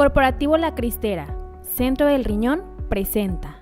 Corporativo La Cristera, Centro del Riñón, presenta.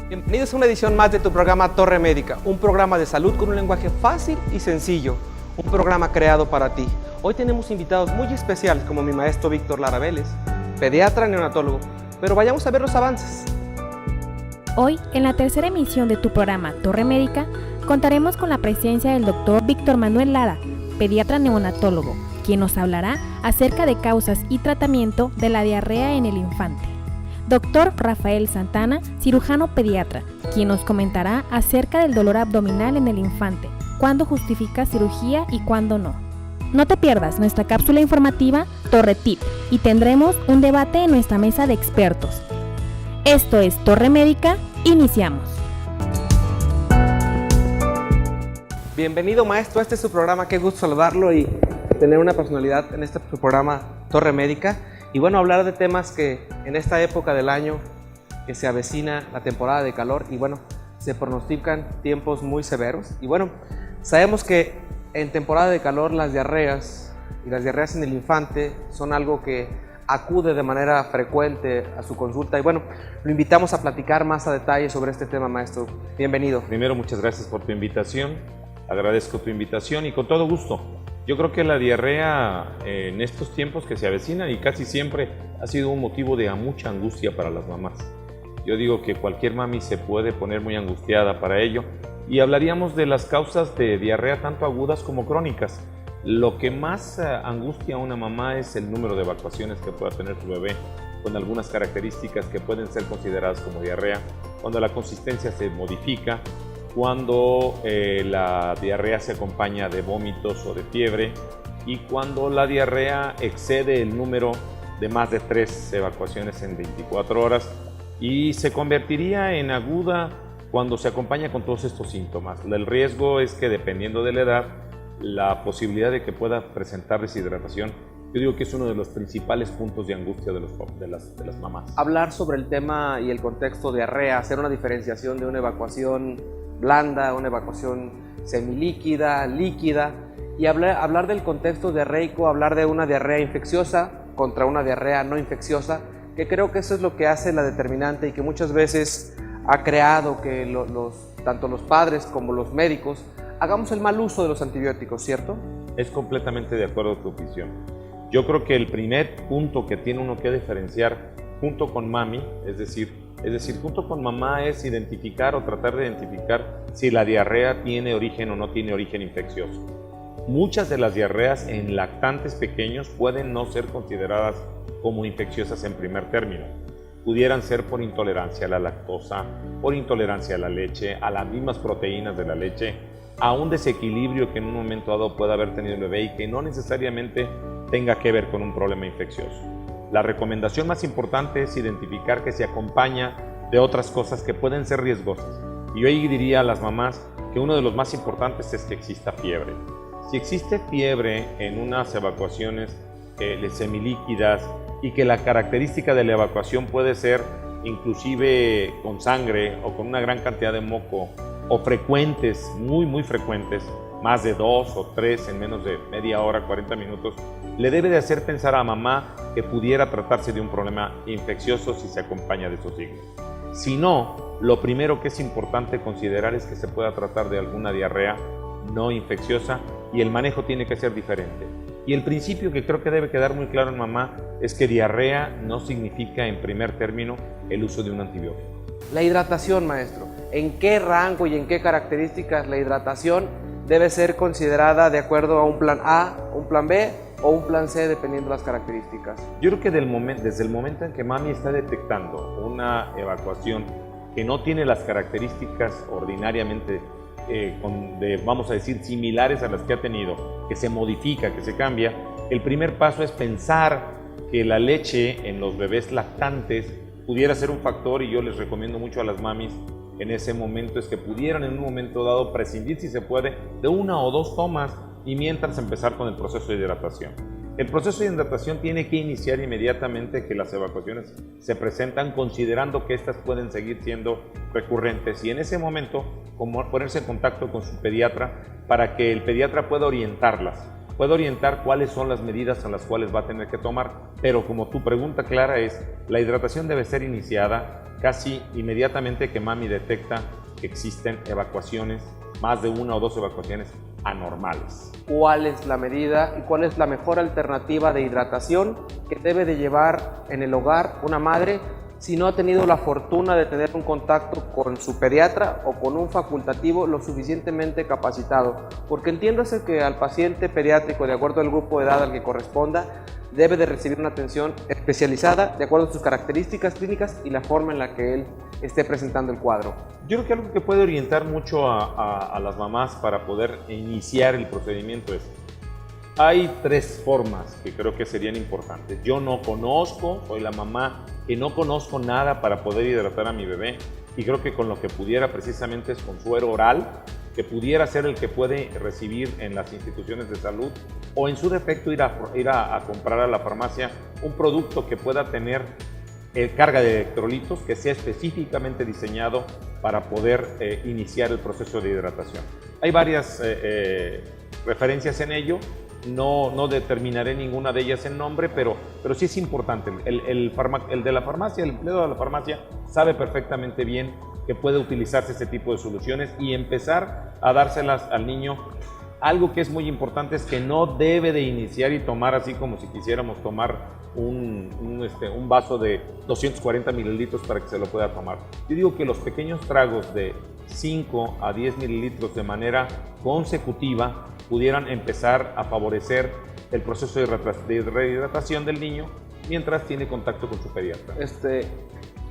Bienvenidos a una edición más de tu programa Torre Médica, un programa de salud con un lenguaje fácil y sencillo, un programa creado para ti. Hoy tenemos invitados muy especiales como mi maestro Víctor Lara Vélez, pediatra neonatólogo, pero vayamos a ver los avances. Hoy, en la tercera emisión de tu programa Torre Médica, contaremos con la presencia del doctor Víctor Manuel Lara, pediatra neonatólogo, quien nos hablará acerca de causas y tratamiento de la diarrea en el infante. Doctor Rafael Santana, cirujano pediatra, quien nos comentará acerca del dolor abdominal en el infante, cuándo justifica cirugía y cuándo no. No te pierdas nuestra cápsula informativa Torre Tip y tendremos un debate en nuestra mesa de expertos. Esto es Torre Médica, iniciamos. Bienvenido maestro, este es su programa, qué gusto saludarlo y tener una personalidad en este programa Torre Médica. Y bueno, hablar de temas que en esta época del año que se avecina la temporada de calor y bueno, se pronostican tiempos muy severos. Y bueno, sabemos que en temporada de calor las diarreas y las diarreas en el infante son algo que acude de manera frecuente a su consulta. Y bueno, lo invitamos a platicar más a detalle sobre este tema, maestro. Bienvenido. Primero, muchas gracias por tu invitación. Agradezco tu invitación y con todo gusto. Yo creo que la diarrea en estos tiempos que se avecina y casi siempre ha sido un motivo de mucha angustia para las mamás. Yo digo que cualquier mami se puede poner muy angustiada para ello y hablaríamos de las causas de diarrea tanto agudas como crónicas. Lo que más angustia a una mamá es el número de evacuaciones que pueda tener su bebé con algunas características que pueden ser consideradas como diarrea, cuando la consistencia se modifica, cuando la diarrea se acompaña de vómitos o de fiebre y cuando la diarrea excede el número de más de 3 evacuaciones en 24 horas y se convertiría en aguda cuando se acompaña con todos estos síntomas. El riesgo es que dependiendo de la edad, la posibilidad de que pueda presentar deshidratación, yo digo que es uno de los principales puntos de angustia de las mamás. Hablar sobre el tema y el contexto de diarrea, hacer una diferenciación de una evacuación blanda, una evacuación semilíquida, líquida, y hablar del contexto diarreico, hablar de una diarrea infecciosa contra una diarrea no infecciosa, que creo que eso es lo que hace la determinante y que muchas veces ha creado que tanto los padres como los médicos hagamos el mal uso de los antibióticos, ¿cierto? Es completamente de acuerdo con tu visión. Yo creo que el primer punto que tiene uno que diferenciar junto con mami, es decir, junto con mamá, es identificar o tratar de identificar si la diarrea tiene origen o no tiene origen infeccioso. Muchas de las diarreas en lactantes pequeños pueden no ser consideradas como infecciosas en primer término. Pudieran ser por intolerancia a la lactosa, por intolerancia a la leche, a las mismas proteínas de la leche, a un desequilibrio que en un momento dado pueda haber tenido el bebé y que no necesariamente tenga que ver con un problema infeccioso. La recomendación más importante es identificar que se acompaña de otras cosas que pueden ser riesgosas. Y yo ahí diría a las mamás que uno de los más importantes es que exista fiebre. Si existe fiebre en unas evacuaciones semilíquidas y que la característica de la evacuación puede ser inclusive con sangre o con una gran cantidad de moco o frecuentes, muy frecuentes, más de 2 o 3 en menos de media hora, 40 minutos, le debe de hacer pensar a mamá que pudiera tratarse de un problema infeccioso si se acompaña de esos signos. Si no, lo primero que es importante considerar es que se pueda tratar de alguna diarrea no infecciosa y el manejo tiene que ser diferente. Y el principio que creo que debe quedar muy claro en mamá es que diarrea no significa en primer término el uso de un antibiótico. La hidratación, maestro. en qué rango y en qué características la hidratación debe ser considerada de acuerdo a un plan A, un plan B o un plan C, dependiendo de las características. Yo creo que desde el momento en que mami está detectando una evacuación que no tiene las características ordinariamente, vamos a decir, similares a las que ha tenido, que se modifica, que se cambia, el primer paso es pensar que la leche en los bebés lactantes pudiera ser un factor, y yo les recomiendo mucho a las mamis en ese momento es que pudieran en un momento dado prescindir, si se puede, de 1 o 2 tomas y mientras empezar con el proceso de hidratación. El proceso de hidratación tiene que iniciar inmediatamente que las evacuaciones se presentan, considerando que estas pueden seguir siendo recurrentes, y en ese momento ponerse en contacto con su pediatra para que el pediatra pueda orientarlas, pueda orientar cuáles son las medidas a las cuales va a tener que tomar. Pero como tu pregunta clara es, la hidratación debe ser iniciada casi inmediatamente que mami detecta que existen evacuaciones, más de 1 o 2 evacuaciones anormales. ¿Cuál es la medida y cuál es la mejor alternativa de hidratación que debe de llevar en el hogar una madre si no ha tenido la fortuna de tener un contacto con su pediatra o con un facultativo lo suficientemente capacitado? Porque entiéndase que al paciente pediátrico, de acuerdo al grupo de edad al que corresponda, debe de recibir una atención especializada de acuerdo a sus características clínicas y la forma en la que él esté presentando el cuadro. Yo creo que algo que puede orientar mucho a las mamás para poder iniciar el procedimiento es, hay 3 formas que creo que serían importantes. Yo no conozco, soy la mamá que no conozco nada para poder hidratar a mi bebé, y creo que con lo que pudiera precisamente es con suero oral, que pudiera ser el que puede recibir en las instituciones de salud, o en su defecto ir a comprar a la farmacia un producto que pueda tener carga de electrolitos, que sea específicamente diseñado para poder iniciar el proceso de hidratación. Hay varias referencias en ello, no determinaré ninguna de ellas en nombre, pero sí es importante. El de la farmacia, el empleado de la farmacia sabe perfectamente bien que puede utilizarse este tipo de soluciones y empezar a dárselas al niño. Algo que es muy importante es que no debe de iniciar y tomar así como si quisiéramos tomar un vaso de 240 mililitros para que se lo pueda tomar. Yo digo que los pequeños tragos de 5 a 10 mililitros de manera consecutiva pudieran empezar a favorecer el proceso de rehidratación del niño mientras tiene contacto con su pediatra.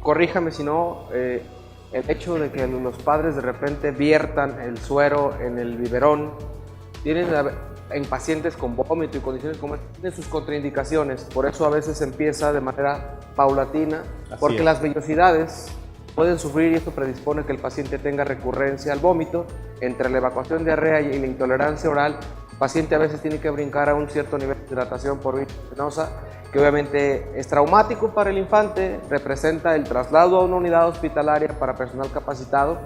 Corríjame si no, el hecho de que los padres de repente viertan el suero en el biberón, en pacientes con vómito y condiciones como estas, tienen sus contraindicaciones. Por eso a veces empieza de manera paulatina, porque las vellosidades pueden sufrir y esto predispone que el paciente tenga recurrencia al vómito. Entre la evacuación, diarrea y la intolerancia oral, el paciente a veces tiene que brincar a un cierto nivel de hidratación por vía venosa, que obviamente es traumático para el infante, representa el traslado a una unidad hospitalaria para personal capacitado,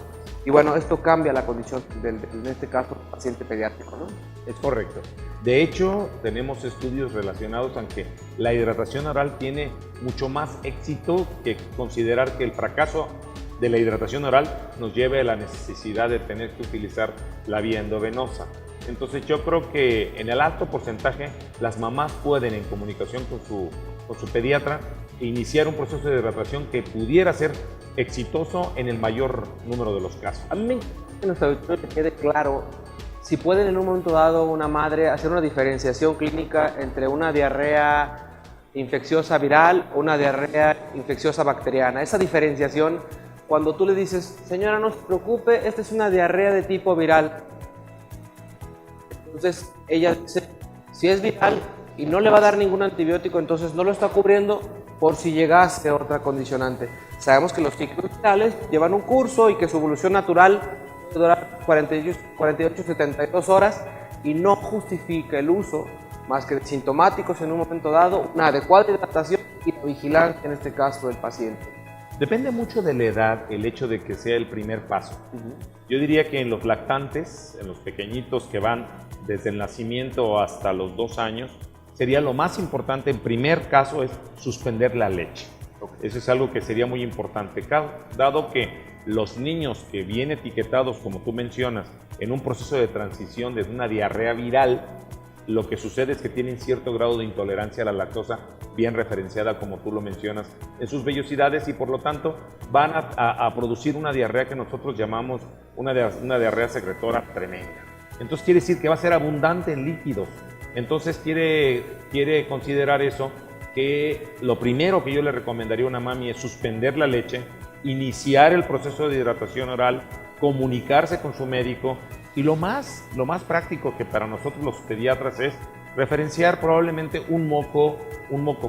y bueno, esto cambia la condición en este caso, paciente pediátrico, ¿no? Es correcto. De hecho, tenemos estudios relacionados a que la hidratación oral tiene mucho más éxito que considerar que el fracaso de la hidratación oral nos lleve a la necesidad de tener que utilizar la vía endovenosa. Entonces yo creo que en el alto porcentaje las mamás pueden, en comunicación con su pediatra, iniciar un proceso de hidratación que pudiera ser exitoso en el mayor número de los casos. A mí me interesa que nuestro auditorio te quede claro si pueden en un momento dado una madre hacer una diferenciación clínica entre una diarrea infecciosa viral o una diarrea infecciosa bacteriana. Esa diferenciación, cuando tú le dices, señora, no se preocupe, esta es una diarrea de tipo viral. Entonces ella dice, si es viral y no le va a dar ningún antibiótico, entonces no lo está cubriendo por si llegase a otra condicionante. Sabemos que los ciclos virales llevan un curso y que su evolución natural puede durar 48-72 horas y no justifica el uso más que de sintomáticos en un momento dado, una adecuada hidratación y la vigilancia en este caso del paciente. Depende mucho de la edad el hecho de que sea el primer paso. Yo diría que en los lactantes, en los pequeñitos que van desde el nacimiento hasta los 2 años, sería lo más importante en primer caso es suspender la leche. Eso es algo que sería muy importante, dado que los niños que vienen etiquetados, como tú mencionas, en un proceso de transición desde una diarrea viral, lo que sucede es que tienen cierto grado de intolerancia a la lactosa, bien referenciada como tú lo mencionas, en sus vellosidades, y por lo tanto van a producir una diarrea que nosotros llamamos una diarrea secretora tremenda. Entonces quiere decir que va a ser abundante en líquidos. Entonces quiere considerar eso, que lo primero que yo le recomendaría a una mami es suspender la leche, iniciar el proceso de hidratación oral, comunicarse con su médico, y lo más práctico que para nosotros los pediatras es referenciar probablemente un moco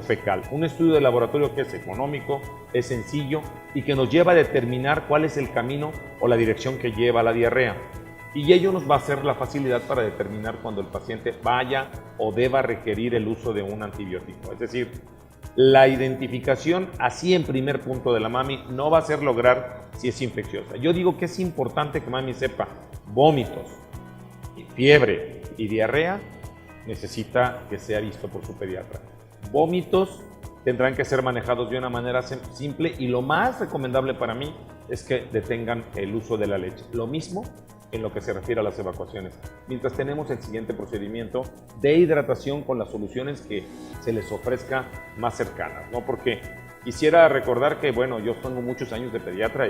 fecal, un estudio de laboratorio que es económico, es sencillo y que nos lleva a determinar cuál es el camino o la dirección que lleva la diarrea. Y ello nos va a hacer la facilidad para determinar cuando el paciente vaya o deba requerir el uso de un antibiótico. Es decir, la identificación así en primer punto de la mami no va a ser lograr si es infecciosa. Yo digo que es importante que mami sepa vómitos, fiebre y diarrea, necesita que sea visto por su pediatra. Vómitos tendrán que ser manejados de una manera simple, y lo más recomendable para mí es que detengan el uso de la leche. Lo mismo en lo que se refiere a las evacuaciones, mientras tenemos el siguiente procedimiento de hidratación con las soluciones que se les ofrezca más cercanas, ¿no? Porque quisiera recordar que, bueno, yo tengo muchos años de pediatra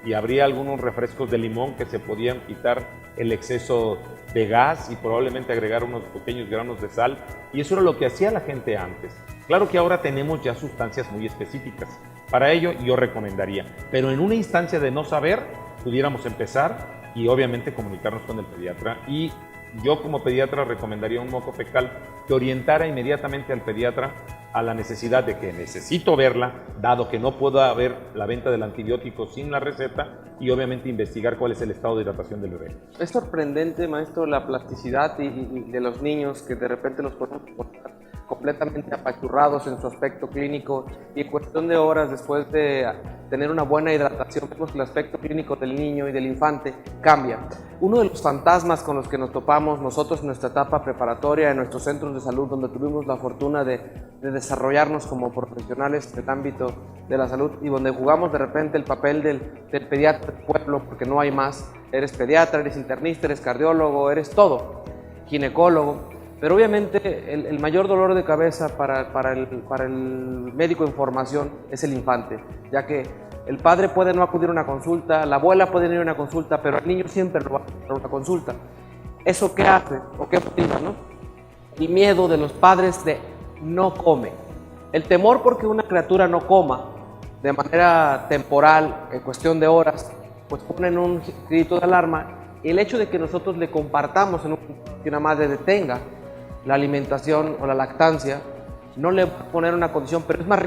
y habría algunos refrescos de limón que se podían quitar el exceso de gas y probablemente agregar unos pequeños granos de sal, y eso era lo que hacía la gente antes. Claro que ahora tenemos ya sustancias muy específicas. Para ello yo recomendaría, pero en una instancia de no saber, pudiéramos empezar y obviamente comunicarnos con el pediatra, y yo como pediatra recomendaría un moco fecal que orientara inmediatamente al pediatra a la necesidad de que necesito verla, dado que no pueda haber la venta del antibiótico sin la receta, y obviamente investigar cuál es el estado de hidratación del bebé. Es sorprendente, maestro, la plasticidad y de los niños, que de repente los podemos encontrar completamente apachurrados en su aspecto clínico, y en cuestión de horas después de tener una buena hidratación, vemos que el aspecto clínico del niño y del infante cambia. Uno de los fantasmas con los que nos topamos nosotros en nuestra etapa preparatoria, en nuestros centros de salud, donde tuvimos la fortuna de desarrollarnos como profesionales del ámbito de la salud, y donde jugamos de repente el papel del pediatra del pueblo, porque no hay más. Eres pediatra, eres internista, eres cardiólogo, eres todo, ginecólogo. Pero obviamente el mayor dolor de cabeza para el médico en formación es el infante, ya que el padre puede no acudir a una consulta, la abuela puede ir a una consulta, pero el niño siempre no va a una consulta. ¿Eso qué hace o qué motiva, no? El miedo de los padres de no come. El temor porque una criatura no coma de manera temporal, en cuestión de horas, pues ponen un grito de alarma, y el hecho de que nosotros le compartamos que una madre detenga la alimentación o la lactancia, no le va a poner una condición, pero es más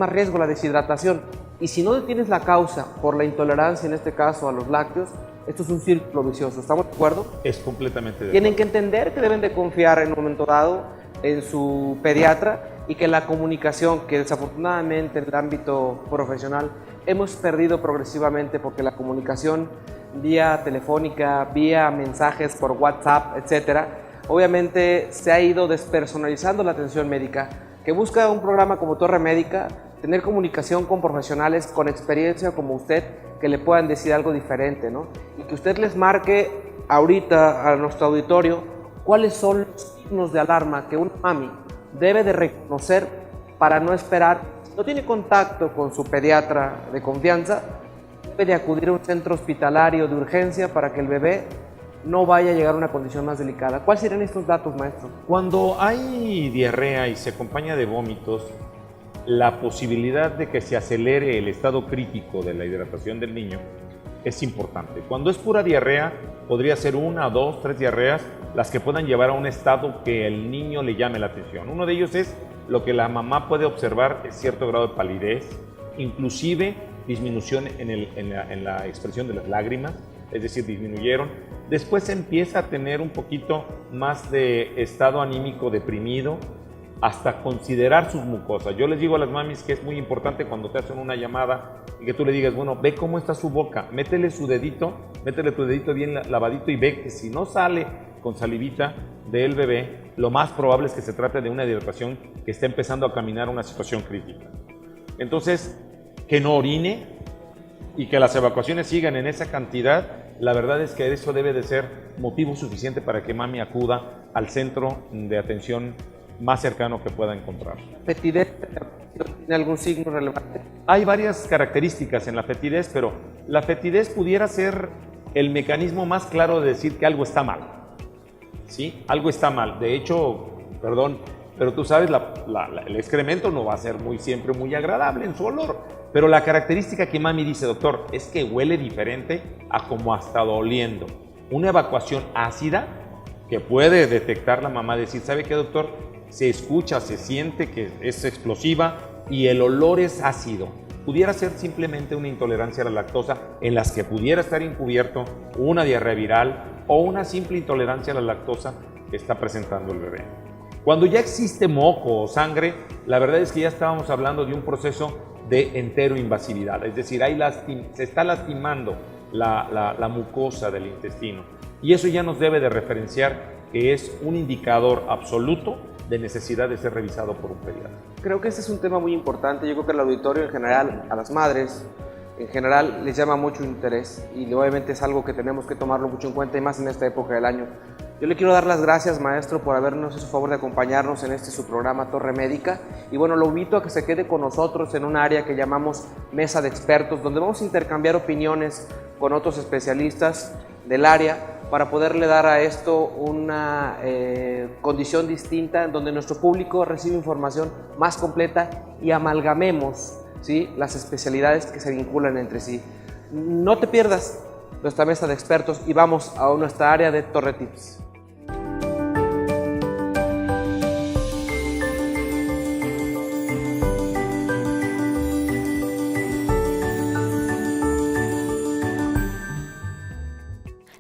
riesgo la deshidratación. Y si no detienes la causa por la intolerancia, en este caso a los lácteos, esto es un círculo vicioso. ¿Estamos de acuerdo? Es completamente de acuerdo. Tienen que entender que deben de confiar en un momento dado en su pediatra, y que la comunicación, que desafortunadamente en el ámbito profesional hemos perdido progresivamente, porque la comunicación vía telefónica, vía mensajes por WhatsApp, etcétera, obviamente se ha ido despersonalizando la atención médica, que busca un programa como Torre Médica, tener comunicación con profesionales con experiencia como usted, que le puedan decir algo diferente, ¿no? Y que usted les marque ahorita a nuestro auditorio cuáles son los signos de alarma que una mami debe de reconocer para no esperar. Si no tiene contacto con su pediatra de confianza, debe de acudir a un centro hospitalario de urgencia para que el bebé no vaya a llegar a una condición más delicada. ¿Cuáles serían estos datos, maestro? Cuando hay diarrea y se acompaña de vómitos, la posibilidad de que se acelere el estado crítico de la hidratación del niño es importante. Cuando es pura diarrea, podría ser 1, 2, 3 diarreas las que puedan llevar a un estado que el niño le llame la atención. Uno de ellos es lo que la mamá puede observar, es cierto grado de palidez, inclusive disminución en la expresión de las lágrimas, es decir, disminuyeron. Después empieza a tener un poquito más de estado anímico deprimido, hasta considerar sus mucosas. Yo les digo a las mamis que es muy importante cuando te hacen una llamada y que tú le digas, bueno, ve cómo está su boca, métele tu dedito bien lavadito, y ve que si no sale con salivita del bebé, lo más probable es que se trate de una hidratación que está empezando a caminar a una situación crítica. Entonces, que no orine y que las evacuaciones sigan en esa cantidad, la verdad es que eso debe de ser motivo suficiente para que mami acuda al centro de atención más cercano que pueda encontrar. ¿Fetidez tiene algún signo relevante? Hay varias características en la fetidez, pero la fetidez pudiera ser el mecanismo más claro de decir que algo está mal. ¿Sí? Algo está mal. De hecho, perdón, pero tú sabes, el excremento no va a ser siempre muy agradable en su olor. Pero la característica que mami dice, doctor, es que huele diferente a como ha estado oliendo. Una evacuación ácida que puede detectar la mamá, decir, ¿sabe qué, doctor? Se escucha, se siente que es explosiva y el olor es ácido. Pudiera ser simplemente una intolerancia a la lactosa en las que pudiera estar encubierto una diarrea viral o una simple intolerancia a la lactosa que está presentando el bebé. Cuando ya existe moco o sangre, la verdad es que ya estábamos hablando de un proceso de enteroinvasividad, es decir, ahí se está lastimando la mucosa del intestino y eso ya nos debe de referenciar que es un indicador absoluto de necesidad de ser revisado por un pediatra. Creo que este es un tema muy importante. Yo creo que al auditorio en general, a las madres en general, les llama mucho interés y obviamente es algo que tenemos que tomarlo mucho en cuenta y más en esta época del año. Yo le quiero dar las gracias, maestro, por habernos hecho el favor de acompañarnos en su programa Torre Médica y bueno, lo invito a que se quede con nosotros en un área que llamamos Mesa de Expertos, donde vamos a intercambiar opiniones con otros especialistas del área para poderle dar a esto una condición distinta, donde nuestro público recibe información más completa y amalgamemos, ¿sí?, las especialidades que se vinculan entre sí. No te pierdas nuestra mesa de expertos y vamos a nuestra área de Torre Tips.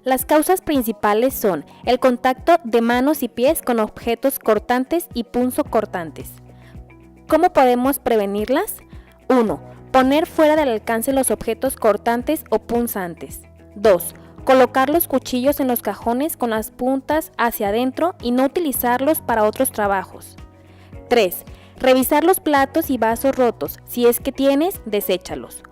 Las causas principales son el contacto de manos y pies con objetos cortantes y punzocortantes. ¿Cómo podemos prevenirlas? 1. Poner fuera del alcance los objetos cortantes o punzantes. 2. Colocar los cuchillos en los cajones con las puntas hacia adentro y no utilizarlos para otros trabajos. 3. Revisar los platos y vasos rotos. Si es que tienes, deséchalos.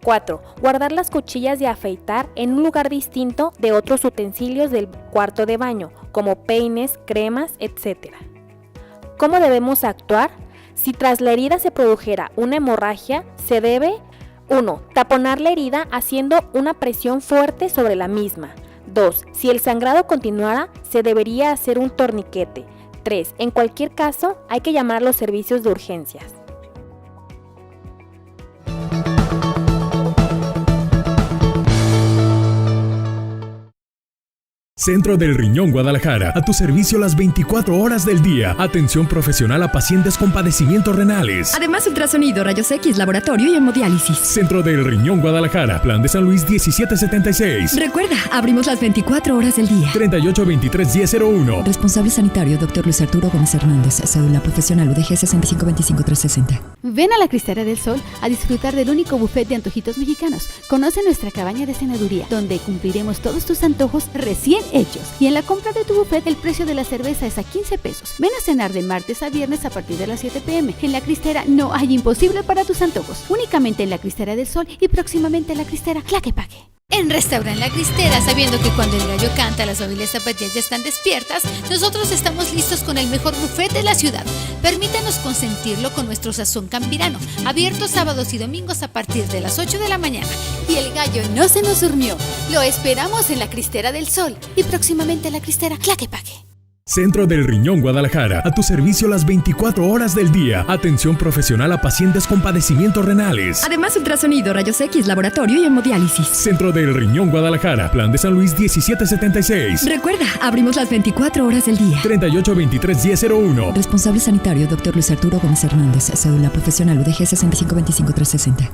4. Guardar las cuchillas de afeitar en un lugar distinto de otros utensilios del cuarto de baño, como peines, cremas, etc. ¿Cómo debemos actuar? Si tras la herida se produjera una hemorragia, se debe 1. Taponar la herida haciendo una presión fuerte sobre la misma. 2. Si el sangrado continuara, se debería hacer un torniquete. 3. En cualquier caso, hay que llamar a los servicios de urgencias. Centro del Riñón Guadalajara, a tu servicio las 24 horas del día. Atención profesional a pacientes con padecimientos renales. Además, ultrasonido, rayos X, laboratorio y hemodiálisis. Centro del Riñón Guadalajara, Plan de San Luis 1776. Recuerda, abrimos las 24 horas del día. 3823-1001. Responsable sanitario, Dr. Luis Arturo Gómez Hernández. Cédula profesional UDG 6525360. Ven a la Cristera del Sol a disfrutar del único buffet de antojitos mexicanos. Conoce nuestra cabaña de cenaduría, donde cumpliremos todos tus antojos recién hechos. Y en la compra de tu buffet, el precio de la cerveza es a 15 pesos. Ven a cenar de martes a viernes a partir de las 7 p.m. En la Cristera no hay imposible para tus antojos. Únicamente en la Cristera del Sol y próximamente en la Cristera Tlaquepaque. En Restaurant La Cristera, sabiendo que cuando el gallo canta, las familias zapatillas ya están despiertas, nosotros estamos listos con el mejor buffet de la ciudad. Permítanos consentirlo con nuestro sazón campirano, abierto sábados y domingos a partir de las 8 de la mañana. Y el gallo no se nos durmió. Lo esperamos en la Cristera del Sol y próximamente en la Cristera Tlaquepaque. Centro del Riñón Guadalajara, a tu servicio las 24 horas del día. Atención profesional a pacientes con padecimientos renales. Además, ultrasonido, rayos X, laboratorio y hemodiálisis. Centro del Riñón Guadalajara, Plan de San Luis 1776. Recuerda, abrimos las 24 horas del día. 3823-1001. Responsable sanitario, Dr. Luis Arturo Gómez Hernández. Cédula profesional UDG 6525360.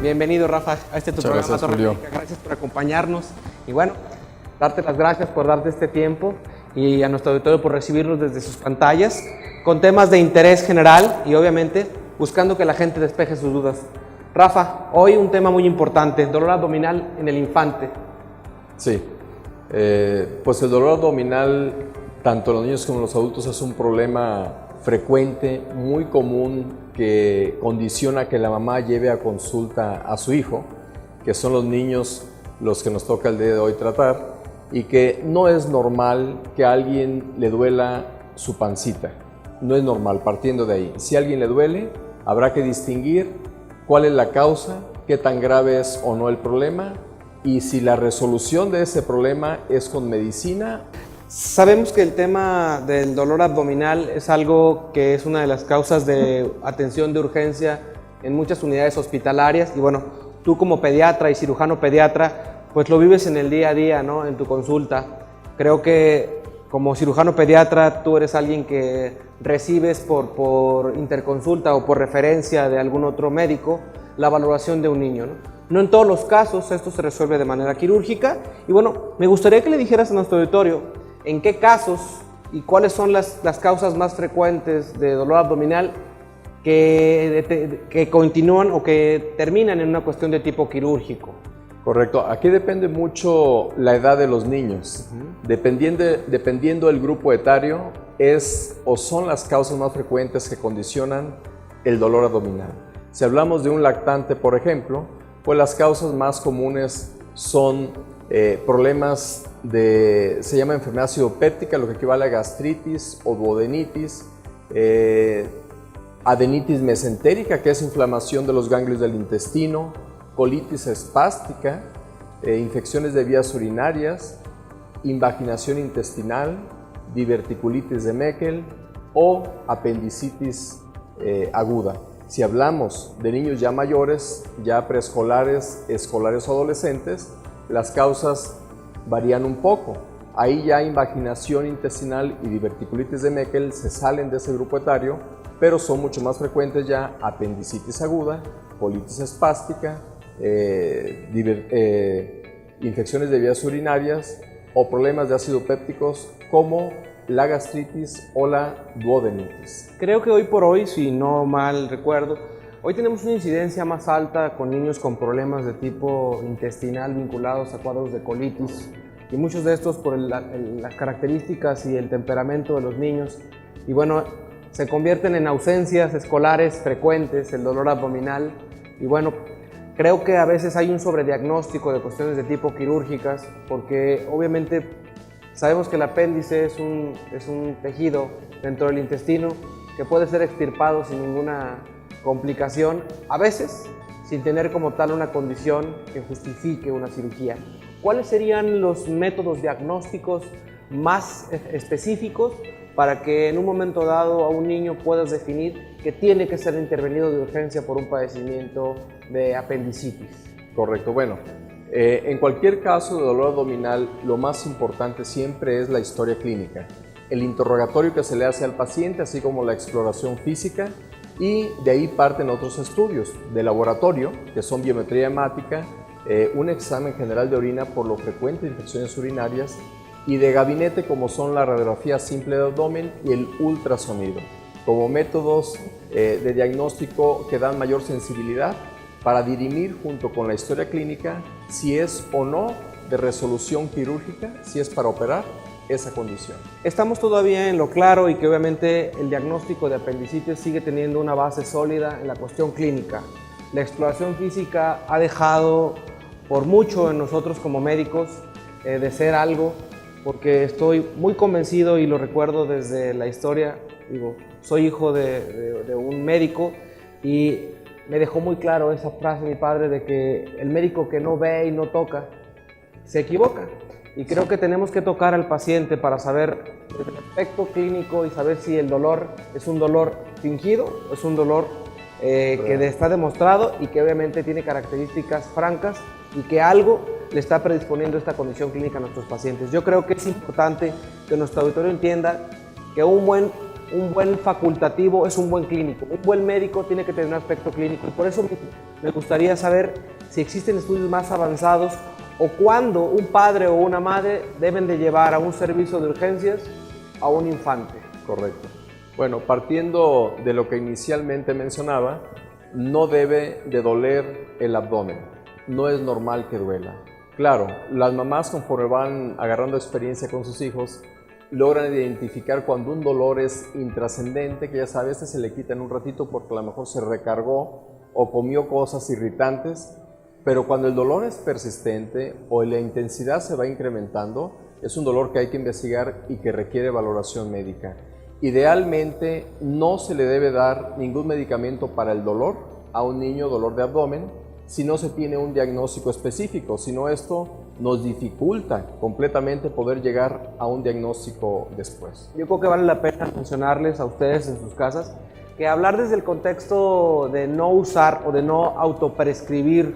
Bienvenido, Rafa, a tu programa. Gracias, Julio. Gracias por acompañarnos y bueno, darte las gracias por darte este tiempo y a nuestro auditorio por recibirnos desde sus pantallas con temas de interés general y obviamente buscando que la gente despeje sus dudas. Rafa, hoy un tema muy importante, dolor abdominal en el infante. Sí, Pues el dolor abdominal, tanto en los niños como en los adultos, es un problema frecuente, muy común, que condiciona que la mamá lleve a consulta a su hijo, que son los niños los que nos toca el día de hoy tratar, y que no es normal que a alguien le duela su pancita. No es normal, partiendo de ahí. Si a alguien le duele, habrá que distinguir cuál es la causa, qué tan grave es o no el problema, y si la resolución de ese problema es con medicina. Sabemos que el tema del dolor abdominal es algo que es una de las causas de atención de urgencia en muchas unidades hospitalarias, y bueno, tú como pediatra y cirujano pediatra, pues lo vives en el día a día, ¿no? En tu consulta. Creo que como cirujano pediatra tú eres alguien que recibes por interconsulta o por referencia de algún otro médico la valoración de un niño, ¿no? No en todos los casos esto se resuelve de manera quirúrgica, y bueno, me gustaría que le dijeras a nuestro auditorio en qué casos y cuáles son las causas más frecuentes de dolor abdominal que continúan o que terminan en una cuestión de tipo quirúrgico. Correcto, aquí depende mucho la edad de los niños. Dependiendo del grupo etario, es o son las causas más frecuentes que condicionan el dolor abdominal. Si hablamos de un lactante, por ejemplo, pues las causas más comunes son problemas se llama enfermedad acidopéptica, lo que equivale a gastritis o duodenitis, adenitis mesentérica, que es inflamación de los ganglios del intestino, colitis espástica, infecciones de vías urinarias, invaginación intestinal, diverticulitis de Meckel o apendicitis aguda. Si hablamos de niños ya mayores, ya preescolares, escolares o adolescentes, las causas varían un poco. Ahí ya invaginación intestinal y diverticulitis de Meckel se salen de ese grupo etario, pero son mucho más frecuentes ya apendicitis aguda, colitis espástica, infecciones de vías urinarias o problemas de ácido pépticos como la gastritis o la duodenitis. Creo que hoy por hoy, si no mal recuerdo, hoy tenemos una incidencia más alta con niños con problemas de tipo intestinal vinculados a cuadros de colitis, y muchos de estos por las características y el temperamento de los niños, y bueno, se convierten en ausencias escolares frecuentes, el dolor abdominal, y bueno, creo que a veces hay un sobrediagnóstico de cuestiones de tipo quirúrgicas, porque obviamente sabemos que el apéndice es un tejido dentro del intestino que puede ser extirpado sin ninguna complicación, a veces sin tener como tal una condición que justifique una cirugía. ¿Cuáles serían los métodos diagnósticos más específicos para que en un momento dado a un niño puedas definir que tiene que ser intervenido de urgencia por un padecimiento de apendicitis? Correcto, bueno, en cualquier caso de dolor abdominal, lo más importante siempre es la historia clínica, el interrogatorio que se le hace al paciente, así como la exploración física, y de ahí parten otros estudios de laboratorio, que son biometría hemática, un examen general de orina por lo frecuente de infecciones urinarias, y de gabinete como son la radiografía simple de abdomen y el ultrasonido, como métodos de diagnóstico que dan mayor sensibilidad para dirimir junto con la historia clínica si es o no de resolución quirúrgica, si es para operar esa condición. Estamos todavía en lo claro y que obviamente el diagnóstico de apendicitis sigue teniendo una base sólida en la cuestión clínica. La exploración física ha dejado por mucho en nosotros como médicos de ser algo, porque estoy muy convencido y lo recuerdo desde la historia, digo, soy hijo de un médico y me dejó muy claro esa frase mi padre de que el médico que no ve y no toca se equivoca. Y creo que tenemos que tocar al paciente para saber el aspecto clínico y saber si el dolor es un dolor fingido o es un dolor que está demostrado y que obviamente tiene características francas y que algo le está predisponiendo esta condición clínica a nuestros pacientes. Yo creo que es importante que nuestro auditorio entienda que un buen facultativo es un buen clínico. Un buen médico tiene que tener un aspecto clínico. Y por eso me gustaría saber si existen estudios más avanzados o cuándo un padre o una madre deben de llevar a un servicio de urgencias a un infante. Correcto. Bueno, partiendo de lo que inicialmente mencionaba, no debe de doler el abdomen. No es normal que duela. Claro, las mamás conforme van agarrando experiencia con sus hijos, logran identificar cuando un dolor es intrascendente, que ya sabes, se le quita en un ratito porque a lo mejor se recargó o comió cosas irritantes, pero cuando el dolor es persistente o la intensidad se va incrementando, es un dolor que hay que investigar y que requiere valoración médica. Idealmente no se le debe dar ningún medicamento para el dolor a un niño, dolor de abdomen, si no se tiene un diagnóstico específico, sino esto nos dificulta completamente poder llegar a un diagnóstico después. Yo creo que vale la pena mencionarles a ustedes en sus casas que hablar desde el contexto de no usar o de no autoprescribir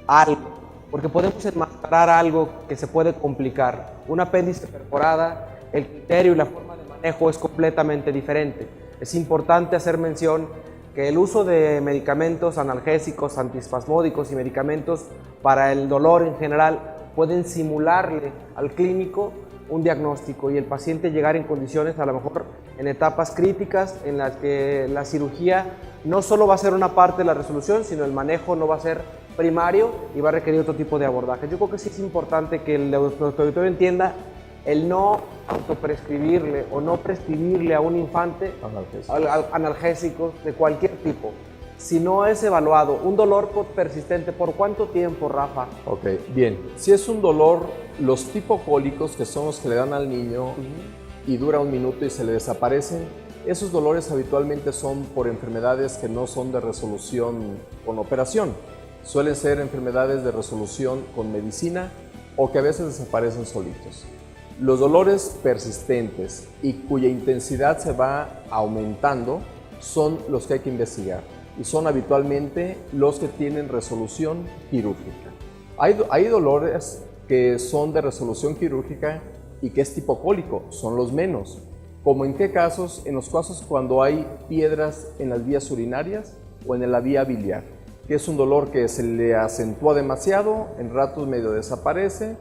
algo, porque podemos enmascarar algo que se puede complicar. Un apéndice perforada, el criterio y la forma de manejo es completamente diferente. Es importante hacer mención que el uso de medicamentos analgésicos, antiespasmódicos y medicamentos para el dolor en general pueden simularle al clínico un diagnóstico y el paciente llegar en condiciones a lo mejor en etapas críticas en las que la cirugía no solo va a ser una parte de la resolución, sino el manejo no va a ser primario y va a requerir otro tipo de abordaje. Yo creo que sí es importante que nuestro auditorio entienda el no autoprescribirle o no prescribirle a un infante analgésicos de cualquier tipo. Si no es evaluado, un dolor persistente, ¿por cuánto tiempo, Rafa? Ok, bien. Si es un dolor, los tipocólicos, que son los que le dan al niño y dura un minuto y se le desaparecen, esos dolores habitualmente son por enfermedades que no son de resolución con operación. Suelen ser enfermedades de resolución con medicina o que a veces desaparecen solitos. Los dolores persistentes y cuya intensidad se va aumentando son los que hay que investigar y son habitualmente los que tienen resolución quirúrgica. Hay dolores que son de resolución quirúrgica y que es tipocólico, son los menos. ¿Como en qué casos? En los casos cuando hay piedras en las vías urinarias o en la vía biliar, que es un dolor que se le acentúa demasiado, en ratos medio desaparece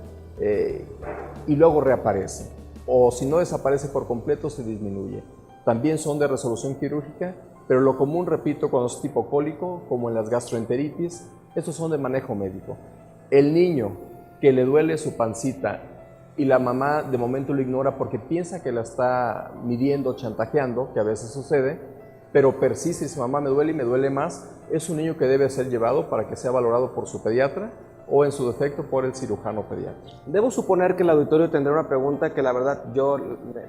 y luego reaparece, o si no desaparece por completo se disminuye. También son de resolución quirúrgica, pero lo común, repito, cuando es tipocólico, como en las gastroenteritis, estos son de manejo médico. El niño que le duele su pancita y la mamá de momento lo ignora porque piensa que la está midiendo, chantajeando, que a veces sucede, pero persiste y dice, mamá, me duele y me duele más, es un niño que debe ser llevado para que sea valorado por su pediatra o en su defecto por el cirujano pediatra. Debo suponer que el auditorio tendrá una pregunta que la verdad yo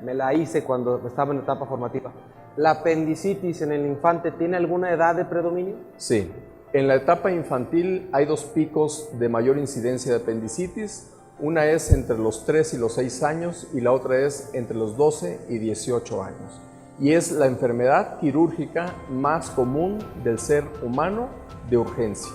me la hice cuando estaba en etapa formativa. ¿La apendicitis en el infante tiene alguna edad de predominio? Sí. En la etapa infantil hay dos picos de mayor incidencia de apendicitis. Una es entre los 3 y los 6 años y la otra es entre los 12 y 18 años. Y es la enfermedad quirúrgica más común del ser humano de urgencia.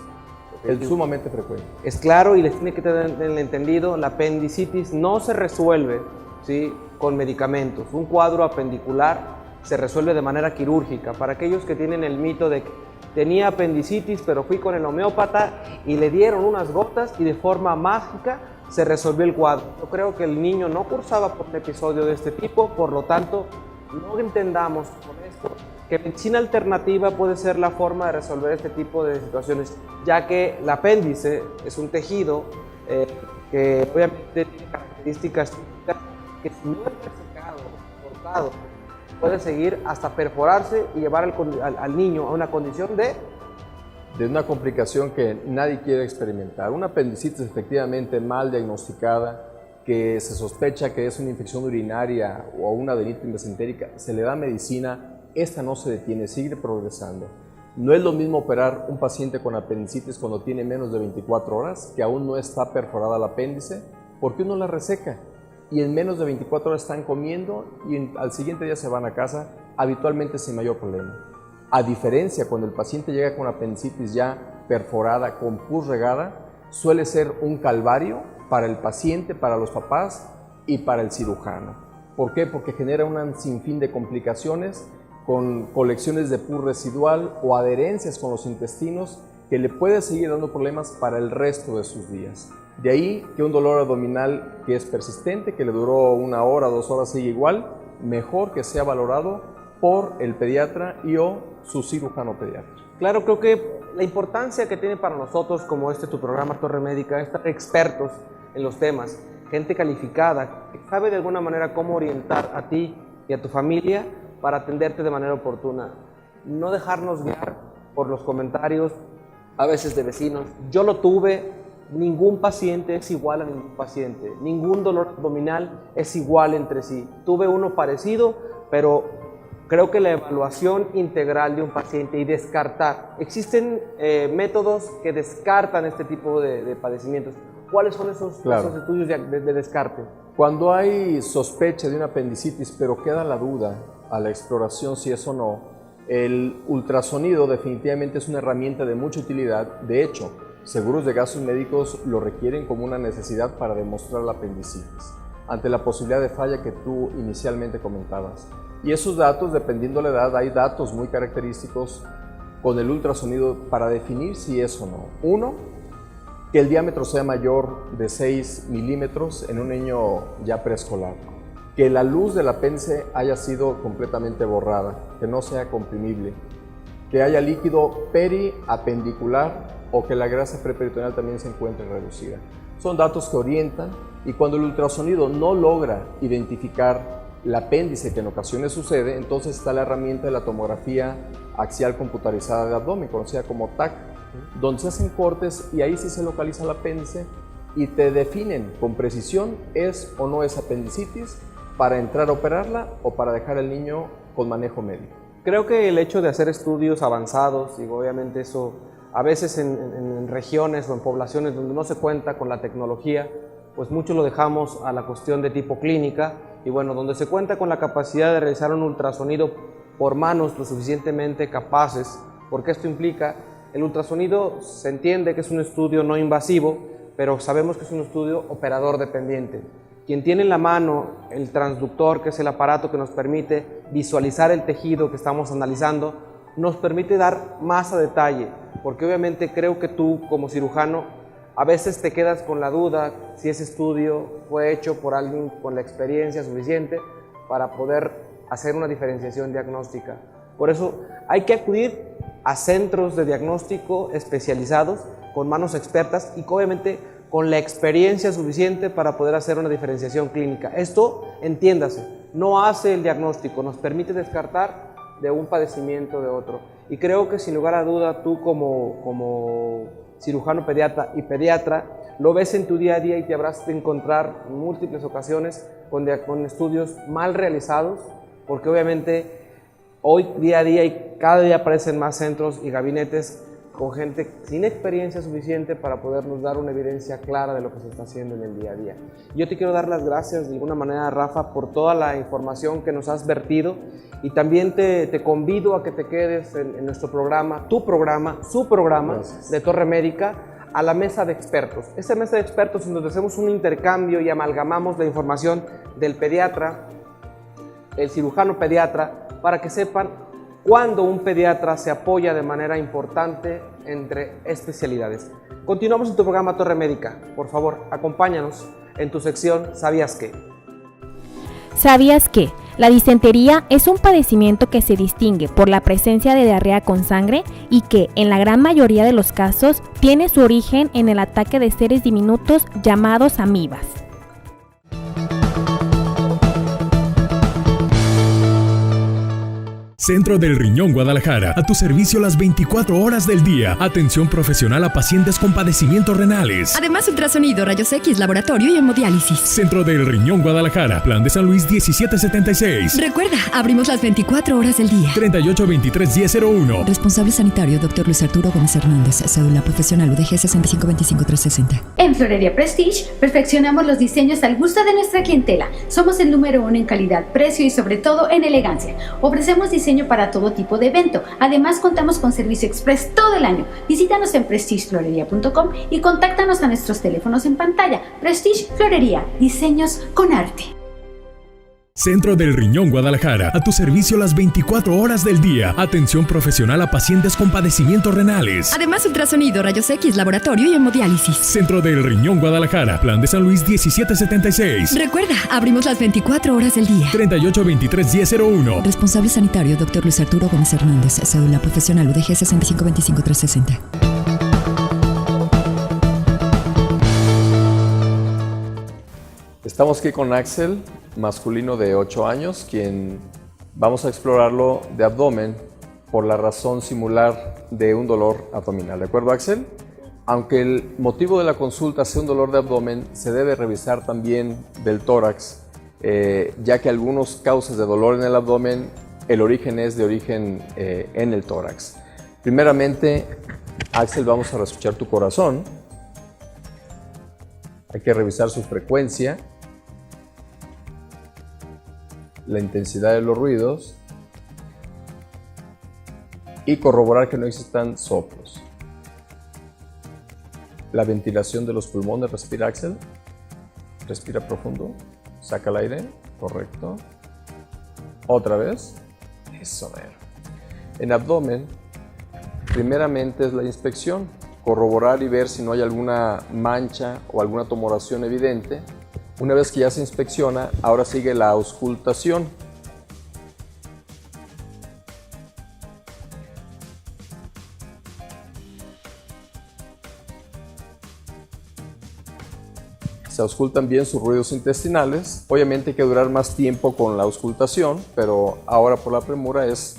Es sumamente frecuente. Es claro y les tiene que tener el entendido, la apendicitis no se resuelve, ¿sí?, con medicamentos. Un cuadro apendicular se resuelve de manera quirúrgica. Para aquellos que tienen el mito de que tenía apendicitis pero fui con el homeópata y le dieron unas gotas y de forma mágica se resolvió el cuadro. Yo creo que el niño no cursaba por un episodio de este tipo, por lo tanto no entendamos con esto que medicina alternativa puede ser la forma de resolver este tipo de situaciones, ya que el apéndice es un tejido que obviamente tiene características que si no es resecado, cortado, puede seguir hasta perforarse y llevar al niño a una condición de una complicación que nadie quiere experimentar. Una apendicitis efectivamente mal diagnosticada, que se sospecha que es una infección urinaria o una adenitis mesentérica, se le da medicina, esta no se detiene, sigue progresando. No es lo mismo operar un paciente con apendicitis cuando tiene menos de 24 horas, que aún no está perforada el apéndice, porque uno la reseca y en menos de 24 horas están comiendo y al siguiente día se van a casa, habitualmente sin mayor problema. A diferencia, cuando el paciente llega con apendicitis ya perforada, con pus regada, suele ser un calvario para el paciente, para los papás y para el cirujano. ¿Por qué? Porque genera un sinfín de complicaciones con colecciones de pus residual o adherencias con los intestinos que le puede seguir dando problemas para el resto de sus días. De ahí que un dolor abdominal que es persistente, que le duró 1 hora, 2 horas, sigue igual, mejor que sea valorado por el pediatra y o su cirujano pediatra. Claro, creo que la importancia que tiene para nosotros como tu programa Torre Médica, estar expertos en los temas, gente calificada, que sabe de alguna manera cómo orientar a ti y a tu familia para atenderte de manera oportuna. No dejarnos guiar por los comentarios, a veces de vecinos. Yo lo tuve, ningún paciente es igual a ningún paciente, ningún dolor abdominal es igual entre sí. Tuve uno parecido, pero creo que la evaluación integral de un paciente y descartar, existen métodos que descartan este tipo de padecimientos. ¿Cuáles son esos estudios de descarte? Cuando hay sospecha de una apendicitis, pero queda la duda a la exploración si es o no, el ultrasonido definitivamente es una herramienta de mucha utilidad. De hecho, seguros de gastos médicos lo requieren como una necesidad para demostrar la apendicitis, ante la posibilidad de falla que tú inicialmente comentabas. Y esos datos, dependiendo de la edad, hay datos muy característicos con el ultrasonido para definir si es o no. Uno, que el diámetro sea mayor de 6 milímetros en un niño ya preescolar. Que la luz del apéndice haya sido completamente borrada, que no sea comprimible. Que haya líquido periapendicular o que la grasa preperitoneal también se encuentre reducida. Son datos que orientan, y cuando el ultrasonido no logra identificar el apéndice, que en ocasiones sucede, entonces está la herramienta de la tomografía axial computarizada de abdomen, conocida como TAC, donde se hacen cortes y ahí sí se localiza el apéndice y te definen con precisión es o no es apendicitis para entrar a operarla o para dejar al niño con manejo médico. Creo que el hecho de hacer estudios avanzados, y obviamente eso a veces en regiones o en poblaciones donde no se cuenta con la tecnología, pues mucho lo dejamos a la cuestión de tipo clínica, y bueno, donde se cuenta con la capacidad de realizar un ultrasonido por manos lo suficientemente capaces, porque esto implica, el ultrasonido se entiende que es un estudio no invasivo, pero sabemos que es un estudio operador dependiente. Quien tiene en la mano el transductor, que es el aparato que nos permite visualizar el tejido que estamos analizando, nos permite dar más a detalle, porque obviamente creo que tú como cirujano a veces te quedas con la duda si ese estudio fue hecho por alguien con la experiencia suficiente para poder hacer una diferenciación diagnóstica. Por eso hay que acudir a centros de diagnóstico especializados con manos expertas y obviamente con la experiencia suficiente para poder hacer una diferenciación clínica. Esto, entiéndase, no hace el diagnóstico, nos permite descartar de un padecimiento de otro. Y creo que sin lugar a duda tú como cirujano pediatra y pediatra lo ves en tu día a día y te habrás de encontrar en múltiples ocasiones con estudios mal realizados, porque obviamente hoy día a día y cada día aparecen más centros y gabinetes con gente sin experiencia suficiente para podernos dar una evidencia clara de lo que se está haciendo en el día a día. Yo te quiero dar las gracias de alguna manera, Rafa, por toda la información que nos has vertido, y también te convido a que te quedes en nuestro programa, tu programa, su programa. Gracias. De Torre Médica, a la mesa de expertos. Esa mesa de expertos en donde hacemos un intercambio y amalgamamos la información del pediatra, el cirujano pediatra, para que sepan cuándo un pediatra se apoya de manera importante entre especialidades. Continuamos en tu programa Torre Médica. Por favor, acompáñanos en tu sección ¿Sabías qué? ¿Sabías qué? La disentería es un padecimiento que se distingue por la presencia de diarrea con sangre y que, en la gran mayoría de los casos, tiene su origen en el ataque de seres diminutos llamados amibas. Centro del Riñón Guadalajara, a tu servicio las 24 horas del día. Atención profesional a pacientes con padecimientos renales. Además, ultrasonido, rayos X, laboratorio y hemodiálisis. Centro del Riñón Guadalajara, Plan de San Luis 1776. Recuerda, abrimos las 24 horas del día. 3823-1001. Responsable sanitario, Dr. Luis Arturo Gómez Hernández. Cédula profesional UDG 6525360. En Florería Prestige, perfeccionamos los diseños al gusto de nuestra clientela. Somos el número 1 en calidad, precio y sobre todo en elegancia. Ofrecemos diseño para todo tipo de evento. Además, contamos con servicio express todo el año. Visítanos en prestigeflorería.com y contáctanos a nuestros teléfonos en pantalla. Prestige Florería, diseños con arte. Centro del Riñón Guadalajara, a tu servicio las 24 horas del día. Atención profesional a pacientes con padecimientos renales. Además, ultrasonido, rayos X, laboratorio y hemodiálisis. Centro del Riñón Guadalajara, Plan de San Luis 1776. Recuerda, abrimos las 24 horas del día. 3823-1001. Responsable sanitario, Dr. Luis Arturo Gómez Hernández. Cédula profesional UDG 6525360. Estamos aquí con Axel, masculino de 8 años, quien vamos a explorarlo de abdomen por la razón singular de un dolor abdominal. ¿De acuerdo, Axel? Aunque el motivo de la consulta sea un dolor de abdomen, se debe revisar también del tórax, ya que algunas causas de dolor en el abdomen, el origen es de origen en el tórax. Primeramente, Axel, vamos a escuchar tu corazón. Hay que revisar su frecuencia, la intensidad de los ruidos y corroborar que no existan soplos. La ventilación de los pulmones. Respira, Axel. Respira profundo. Saca el aire. Correcto. Otra vez. Eso, mero. En abdomen, primeramente es la inspección. Corroborar y ver si no hay alguna mancha o alguna tumoración evidente. Una vez que ya se inspecciona, ahora sigue la auscultación. Se auscultan bien sus ruidos intestinales. Obviamente hay que durar más tiempo con la auscultación, pero ahora por la premura es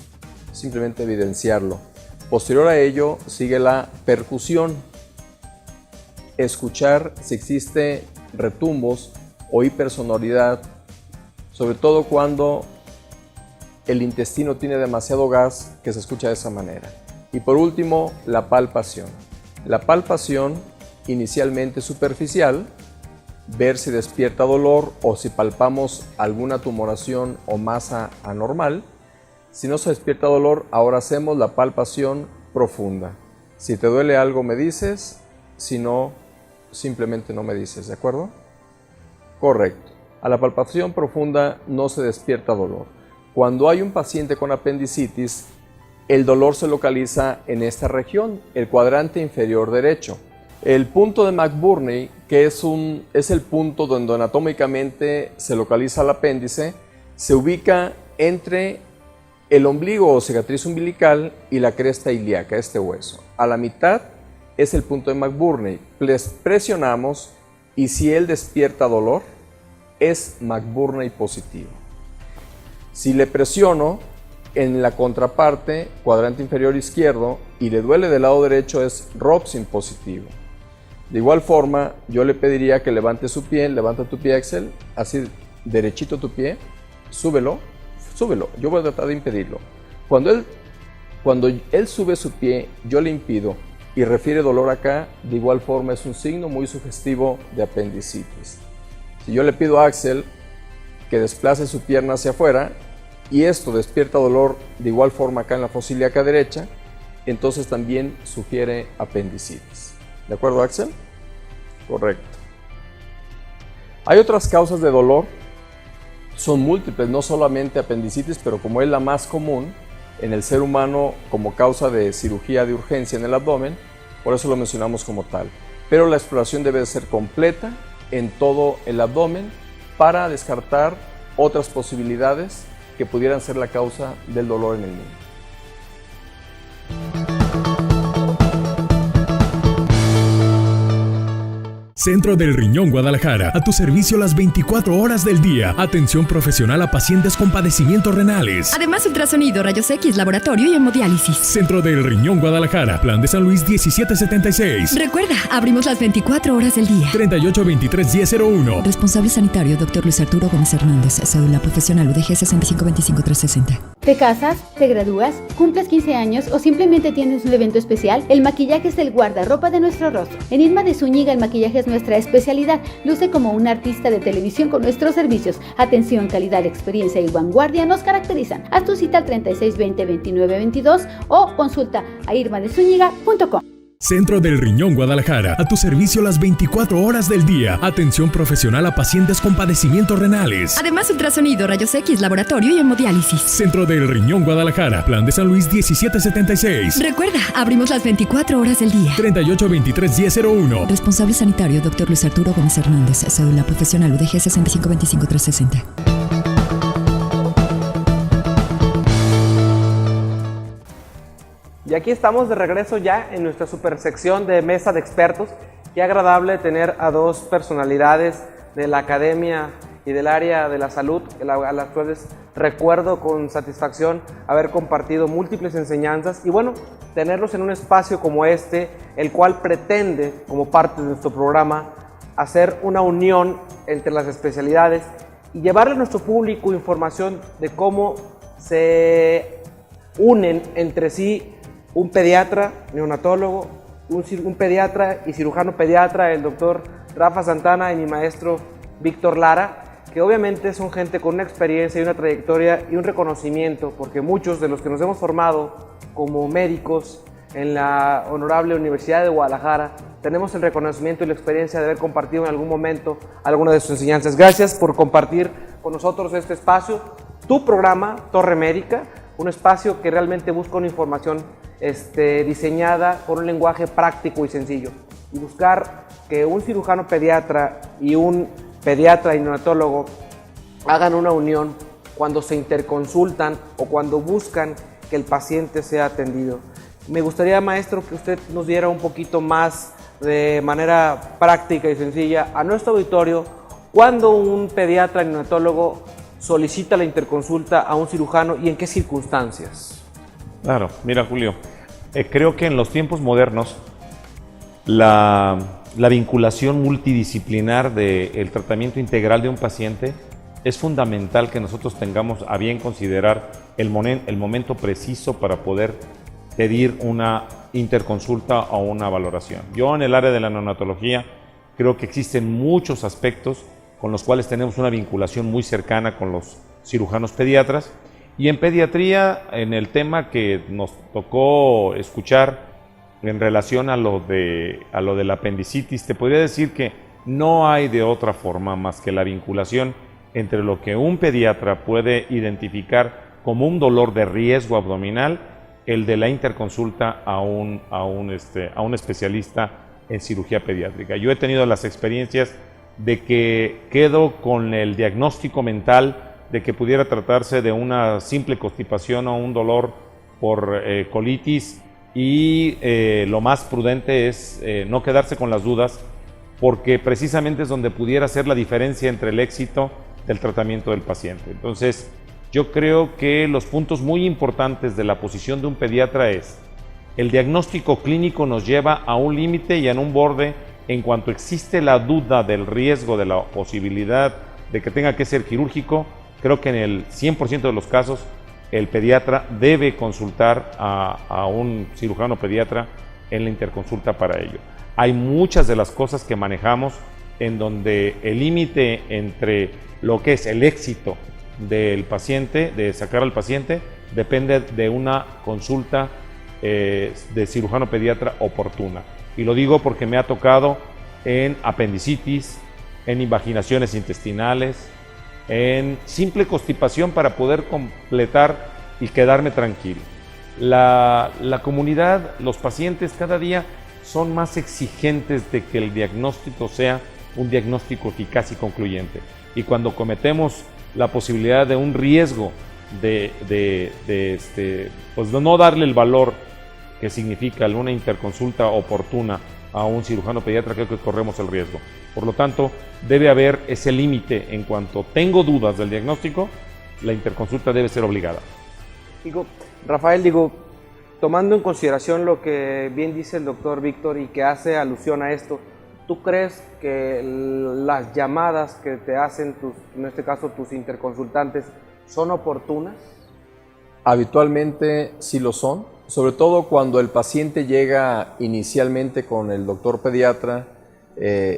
simplemente evidenciarlo. Posterior a ello sigue la percusión. Escuchar si existe retumbos o hipersonoridad, sobre todo cuando el intestino tiene demasiado gas, que se escucha de esa manera. Y por último, la palpación. La palpación inicialmente superficial, ver si despierta dolor o si palpamos alguna tumoración o masa anormal. Si no se despierta dolor, ahora hacemos la palpación profunda. Si te duele algo me dices, si no, simplemente no me dices, ¿de acuerdo? Correcto. A la palpación profunda no se despierta dolor. Cuando hay un paciente con apendicitis, el dolor se localiza en esta región, el cuadrante inferior derecho. El punto de McBurney, que es el punto donde anatómicamente se localiza el apéndice, se ubica entre el ombligo o cicatriz umbilical y la cresta ilíaca, este hueso. A la mitad es el punto de McBurney. Presionamos y si él despierta dolor, es McBurney positivo. Si le presiono en la contraparte, cuadrante inferior izquierdo, y le duele del lado derecho, es Robson positivo. De igual forma, yo le pediría que levante su pie. Levanta tu pie, Axel, así derechito tu pie, súbelo, yo voy a tratar de impedirlo. Cuando él sube su pie, yo le impido y refiere dolor acá, de igual forma es un signo muy sugestivo de apendicitis. Si yo le pido a Axel que desplace su pierna hacia afuera y esto despierta dolor de igual forma acá en la fosa ilíaca derecha, entonces también sugiere apendicitis. ¿De acuerdo, Axel? Correcto. Hay otras causas de dolor, son múltiples, no solamente apendicitis, pero como es la más común en el ser humano como causa de cirugía de urgencia en el abdomen, por eso lo mencionamos como tal. Pero la exploración debe ser completa en todo el abdomen para descartar otras posibilidades que pudieran ser la causa del dolor en el niño. Centro del Riñón Guadalajara, a tu servicio las 24 horas del día. Atención profesional a pacientes con padecimientos renales. Además, ultrasonido, rayos X, laboratorio y hemodiálisis. Centro del Riñón Guadalajara, Plan de San Luis 1776. Recuerda, abrimos las 24 horas del día. 3823-1001. Responsable sanitario, Dr. Luis Arturo Gómez Hernández, cédula profesional UDG 6525360. ¿Te casas? ¿Te gradúas? ¿Cumples 15 años o simplemente tienes un evento especial? El maquillaje es el guardarropa de nuestro rostro. En Irma de Zúñiga, el maquillaje es nuestra especialidad. Luce como un artista de televisión con nuestros servicios. Atención, calidad, experiencia y vanguardia nos caracterizan. Haz tu cita al 3620-2922 o consulta a irmadezúñiga.com. Centro del Riñón Guadalajara, a tu servicio las 24 horas del día. Atención profesional a pacientes con padecimientos renales. Además, ultrasonido, rayos X, laboratorio y hemodiálisis. Centro del Riñón Guadalajara, Plan de San Luis 1776. Recuerda, abrimos las 24 horas del día. 3823-1001. Responsable sanitario, Dr. Luis Arturo Gómez Hernández, cédula profesional UDG 6525360. Y aquí estamos de regreso ya en nuestra super sección de mesa de expertos. Qué agradable tener a dos personalidades de la academia y del área de la salud, a las cuales recuerdo con satisfacción haber compartido múltiples enseñanzas y bueno, tenerlos en un espacio como este, el cual pretende, como parte de nuestro programa, hacer una unión entre las especialidades y llevarle a nuestro público información de cómo se unen entre sí un pediatra, neonatólogo, un pediatra y cirujano pediatra, el doctor Rafa Santana y mi maestro Víctor Lara, que obviamente son gente con una experiencia y una trayectoria y un reconocimiento, porque muchos de los que nos hemos formado como médicos en la Honorable Universidad de Guadalajara tenemos el reconocimiento y la experiencia de haber compartido en algún momento alguna de sus enseñanzas. Gracias por compartir con nosotros este espacio, tu programa Torre Médica, un espacio que realmente busca una información diseñada con un lenguaje práctico y sencillo, y buscar que un cirujano pediatra y un pediatra y neonatólogo hagan una unión cuando se interconsultan o cuando buscan que el paciente sea atendido. Me gustaría, maestro, que usted nos diera un poquito más de manera práctica y sencilla a nuestro auditorio cuando un pediatra y neonatólogo solicita la interconsulta a un cirujano y en qué circunstancias. Claro, mira, Julio, creo que en los tiempos modernos la vinculación multidisciplinar del tratamiento integral de un paciente es fundamental, que nosotros tengamos a bien considerar el momento preciso para poder pedir una interconsulta o una valoración. Yo en el área de la neonatología creo que existen muchos aspectos con los cuales tenemos una vinculación muy cercana con los cirujanos pediatras, y en pediatría, en el tema que nos tocó escuchar en relación a lo de la apendicitis, te podría decir que no hay de otra forma más que la vinculación entre lo que un pediatra puede identificar como un dolor de riesgo abdominal, el de la interconsulta a un especialista en cirugía pediátrica. Yo he tenido las experiencias de que quedo con el diagnóstico mental de que pudiera tratarse de una simple constipación o un dolor por colitis, y lo más prudente es no quedarse con las dudas, porque precisamente es donde pudiera ser la diferencia entre el éxito del tratamiento del paciente. Entonces, yo creo que los puntos muy importantes de la posición de un pediatra es: el diagnóstico clínico nos lleva a un límite y a un borde en cuanto existe la duda del riesgo, de la posibilidad de que tenga que ser quirúrgico. Creo que en el 100% de los casos el pediatra debe consultar a un cirujano pediatra en la interconsulta para ello. Hay muchas de las cosas que manejamos en donde el límite entre lo que es el éxito del paciente, de sacar al paciente, depende de una consulta de cirujano pediatra oportuna. Y lo digo porque me ha tocado en apendicitis, en invaginaciones intestinales, en simple constipación, para poder completar y quedarme tranquilo. La comunidad, los pacientes cada día son más exigentes de que el diagnóstico sea un diagnóstico eficaz y concluyente. Y cuando cometemos la posibilidad de un riesgo de no darle el valor que significa una interconsulta oportuna a un cirujano pediatra, creo que corremos el riesgo. Por lo tanto, debe haber ese límite. En cuanto tengo dudas del diagnóstico, la interconsulta debe ser obligada. Rafael, tomando en consideración lo que bien dice el doctor Víctor y que hace alusión a esto, ¿tú crees que las llamadas que te hacen, en este caso tus interconsultantes, son oportunas? Habitualmente sí lo son, sobre todo cuando el paciente llega inicialmente con el doctor pediatra.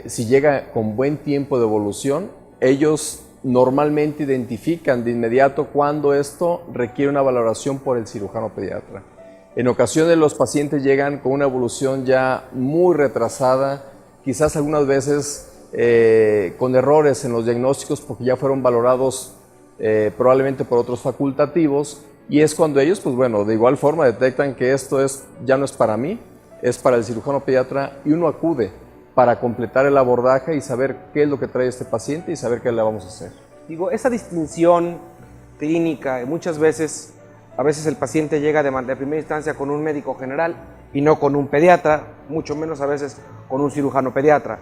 Si llega con buen tiempo de evolución, ellos normalmente identifican de inmediato cuando esto requiere una valoración por el cirujano pediatra. En ocasiones los pacientes llegan con una evolución ya muy retrasada, quizás algunas veces con errores en los diagnósticos porque ya fueron valorados probablemente por otros facultativos, y es cuando ellos, pues bueno, de igual forma detectan que esto ya no es para mí, es para el cirujano pediatra, y uno acude para completar el abordaje y saber qué es lo que trae este paciente y saber qué le vamos a hacer. Esa distinción clínica, muchas veces, a veces el paciente llega de primera instancia con un médico general y no con un pediatra, mucho menos a veces con un cirujano pediatra.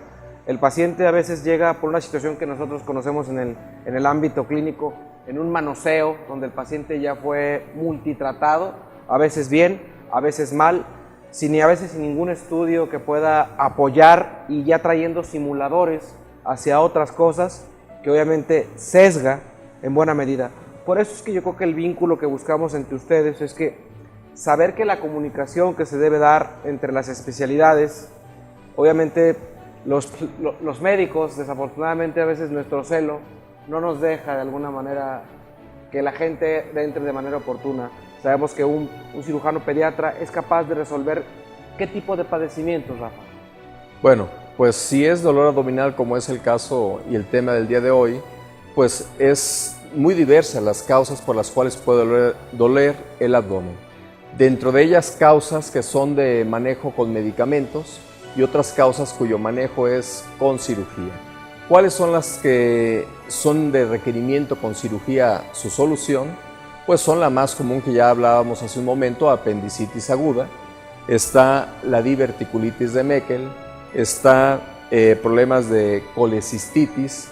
El paciente a veces llega por una situación que nosotros conocemos en el ámbito clínico, en un manoseo, donde el paciente ya fue multitratado, a veces bien, a veces mal, a veces sin ningún estudio que pueda apoyar y ya trayendo simuladores hacia otras cosas que obviamente sesga en buena medida. Por eso es que yo creo que el vínculo que buscamos entre ustedes es que saber que la comunicación que se debe dar entre las especialidades, obviamente los médicos, desafortunadamente a veces nuestro celo no nos deja de alguna manera que la gente entre de manera oportuna. Sabemos que un cirujano pediatra es capaz de resolver qué tipo de padecimientos, Rafa. Bueno, pues si es dolor abdominal como es el caso y el tema del día de hoy, pues es muy diversa las causas por las cuales puede doler el abdomen. Dentro de ellas causas que son de manejo con medicamentos y otras causas cuyo manejo es con cirugía. ¿Cuáles son las que son de requerimiento con cirugía su solución? Pues son la más común que ya hablábamos hace un momento, apendicitis aguda, está la diverticulitis de Meckel, está problemas de colecistitis,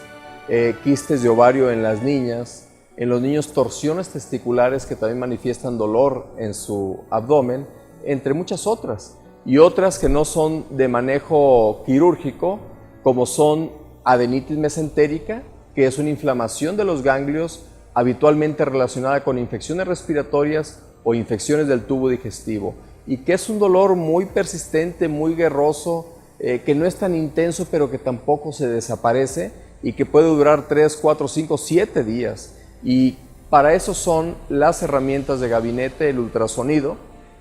quistes de ovario en las niñas, en los niños torsiones testiculares que también manifiestan dolor en su abdomen, entre muchas otras. Y otras que no son de manejo quirúrgico, como son adenitis mesentérica, que es una inflamación de los ganglios habitualmente relacionada con infecciones respiratorias o infecciones del tubo digestivo, y que es un dolor muy persistente, muy guerroso, que no es tan intenso, pero que tampoco se desaparece y que puede durar 3, 4, 5, 7 días. Y para eso son las herramientas de gabinete, el ultrasonido,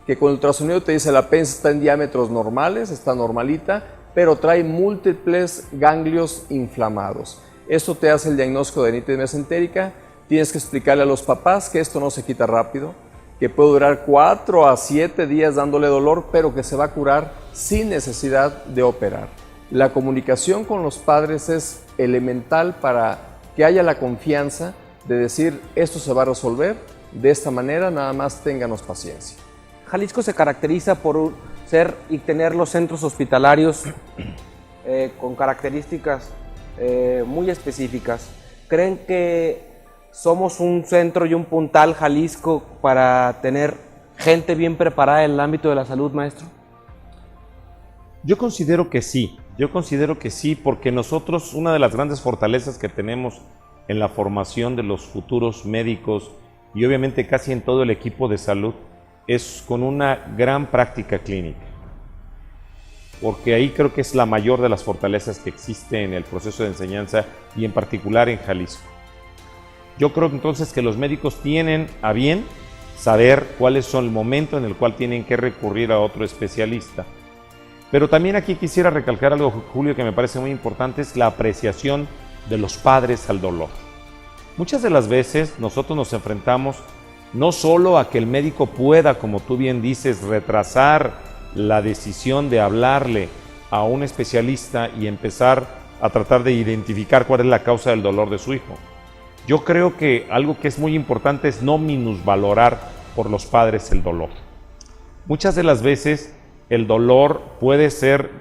que con el ultrasonido te dice la apéndice está en diámetros normales, está normalita, pero trae múltiples ganglios inflamados. Esto te hace el diagnóstico de adenitis mesentérica. Tienes que explicarle a los papás que esto no se quita rápido, que puede durar 4 a 7 días dándole dolor, pero que se va a curar sin necesidad de operar. La comunicación con los padres es elemental para que haya la confianza de decir esto se va a resolver de esta manera, nada más ténganos paciencia. Jalisco se caracteriza por ser y tener los centros hospitalarios con características muy específicas. ¿Creen que somos un centro y un puntal Jalisco para tener gente bien preparada en el ámbito de la salud, maestro? Yo considero que sí, porque nosotros, una de las grandes fortalezas que tenemos en la formación de los futuros médicos y obviamente casi en todo el equipo de salud, es con una gran práctica clínica, porque ahí creo que es la mayor de las fortalezas que existe en el proceso de enseñanza y en particular en Jalisco. Yo creo entonces que los médicos tienen a bien saber cuál es el momento en el cual tienen que recurrir a otro especialista. Pero también aquí quisiera recalcar algo, Julio, que me parece muy importante, es la apreciación de los padres al dolor. Muchas de las veces nosotros nos enfrentamos no solo a que el médico pueda, como tú bien dices, retrasar la decisión de hablarle a un especialista y empezar a tratar de identificar cuál es la causa del dolor de su hijo. Yo creo que algo que es muy importante es no minusvalorar por los padres el dolor. Muchas de las veces el dolor puede ser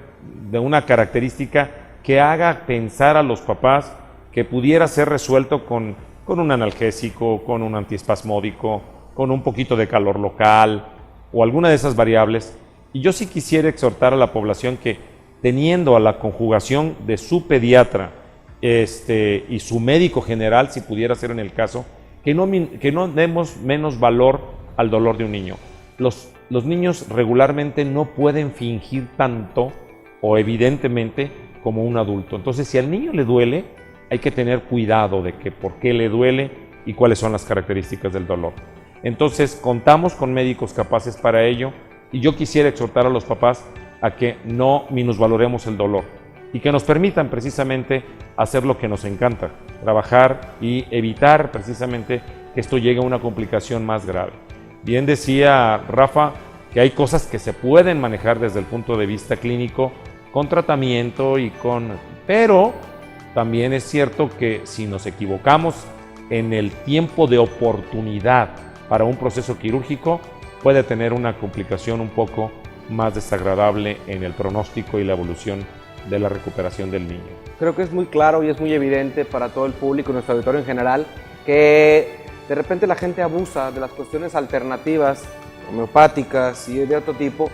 de una característica que haga pensar a los papás que pudiera ser resuelto con un analgésico, con un antiespasmódico, con un poquito de calor local o alguna de esas variables. Y yo sí quisiera exhortar a la población que, teniendo a la conjugación de su pediatra y su médico general, si pudiera ser en el caso, que no demos menos valor al dolor de un niño. Los niños regularmente no pueden fingir tanto o evidentemente como un adulto. Entonces, si al niño le duele, hay que tener cuidado de que por qué le duele y cuáles son las características del dolor. Entonces, contamos con médicos capaces para ello y yo quisiera exhortar a los papás a que no minusvaloremos el dolor y que nos permitan precisamente hacer lo que nos encanta, trabajar y evitar precisamente que esto llegue a una complicación más grave. Bien decía Rafa que hay cosas que se pueden manejar desde el punto de vista clínico con tratamiento pero también es cierto que si nos equivocamos en el tiempo de oportunidad para un proceso quirúrgico, puede tener una complicación un poco más desagradable en el pronóstico y la evolución de la recuperación del niño. Creo que es muy claro y es muy evidente para todo el público y nuestro auditorio en general que de repente la gente abusa de las cuestiones alternativas, homeopáticas y de otro tipo,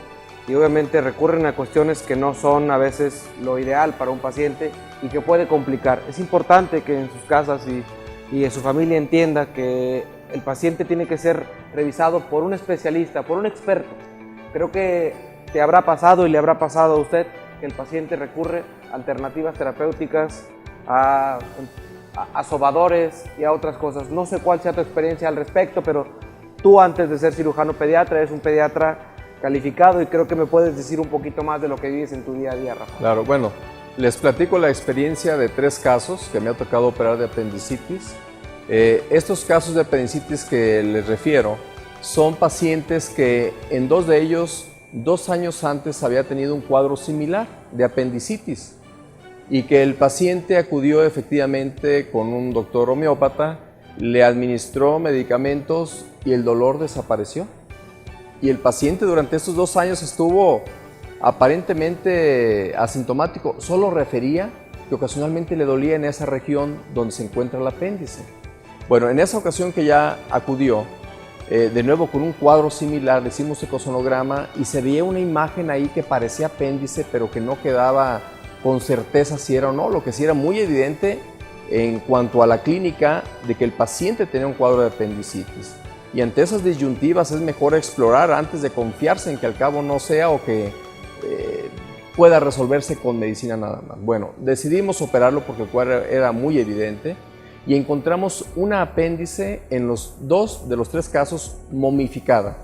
y obviamente recurren a cuestiones que no son a veces lo ideal para un paciente y que puede complicar. Es importante que en sus casas y en su familia entienda que el paciente tiene que ser revisado por un especialista, por un experto. Creo que te habrá pasado y le habrá pasado a usted que el paciente recurre a alternativas terapéuticas, a sobadores y a otras cosas. No sé cuál sea tu experiencia al respecto, pero tú antes de ser cirujano pediatra eres un pediatra calificado y creo que me puedes decir un poquito más de lo que vives en tu día a día, Rafa. Claro, bueno, les platico la experiencia de 3 casos que me ha tocado operar de apendicitis. Estos casos de apendicitis que les refiero son pacientes que en 2 de ellos, 2 años antes había tenido un cuadro similar de apendicitis y que el paciente acudió efectivamente con un doctor homeópata, le administró medicamentos y el dolor desapareció. Y el paciente durante estos 2 años estuvo aparentemente asintomático, solo refería que ocasionalmente le dolía en esa región donde se encuentra el apéndice. Bueno, en esa ocasión que ya acudió, de nuevo con un cuadro similar, le hicimos ecosonograma y se veía una imagen ahí que parecía apéndice, pero que no quedaba con certeza si era o no, lo que sí era muy evidente en cuanto a la clínica de que el paciente tenía un cuadro de apendicitis. Y ante esas disyuntivas es mejor explorar antes de confiarse en que al cabo no sea o que pueda resolverse con medicina nada más. Bueno, decidimos operarlo porque el cuadro era muy evidente y encontramos una apéndice en los 2 de los 3 casos momificada.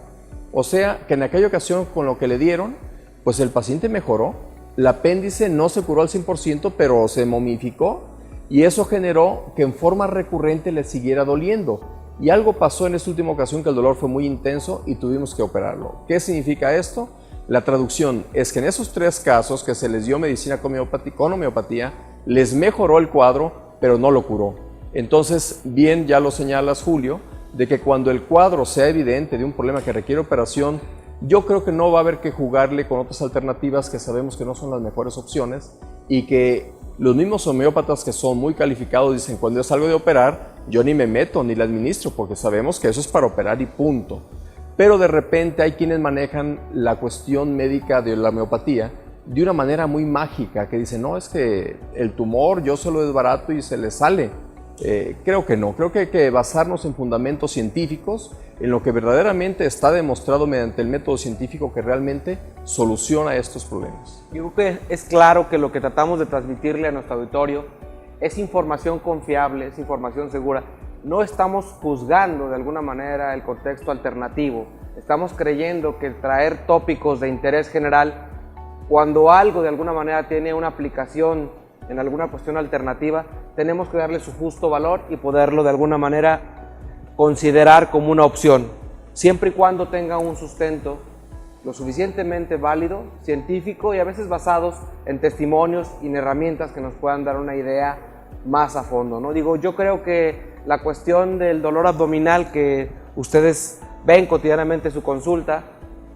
O sea que en aquella ocasión con lo que le dieron, pues el paciente mejoró, el apéndice no se curó al 100%, pero se momificó y eso generó que en forma recurrente le siguiera doliendo. Y algo pasó en esta última ocasión que el dolor fue muy intenso y tuvimos que operarlo. ¿Qué significa esto? La traducción es que en esos 3 casos que se les dio medicina con homeopatía, les mejoró el cuadro, pero no lo curó. Entonces, bien ya lo señalas, Julio, de que cuando el cuadro sea evidente de un problema que requiere operación, yo creo que no va a haber que jugarle con otras alternativas que sabemos que no son las mejores opciones y que los mismos homeópatas que son muy calificados dicen cuando es algo de operar, yo ni me meto ni le administro porque sabemos que eso es para operar y punto. Pero de repente hay quienes manejan la cuestión médica de la homeopatía de una manera muy mágica que dicen, no, es que el tumor yo se lo desbarato y se le sale. Creo que no, creo que hay que basarnos en fundamentos científicos, en lo que verdaderamente está demostrado mediante el método científico que realmente soluciona estos problemas. Yo creo que es claro que lo que tratamos de transmitirle a nuestro auditorio es información confiable, es información segura. No estamos juzgando de alguna manera el contexto alternativo, estamos creyendo que traer tópicos de interés general, cuando algo de alguna manera tiene una aplicación en alguna cuestión alternativa, tenemos que darle su justo valor y poderlo de alguna manera considerar como una opción, siempre y cuando tenga un sustento lo suficientemente válido, científico y a veces basados en testimonios y en herramientas que nos puedan dar una idea más a fondo, ¿no? Digo, yo creo que la cuestión del dolor abdominal que ustedes ven cotidianamente en su consulta,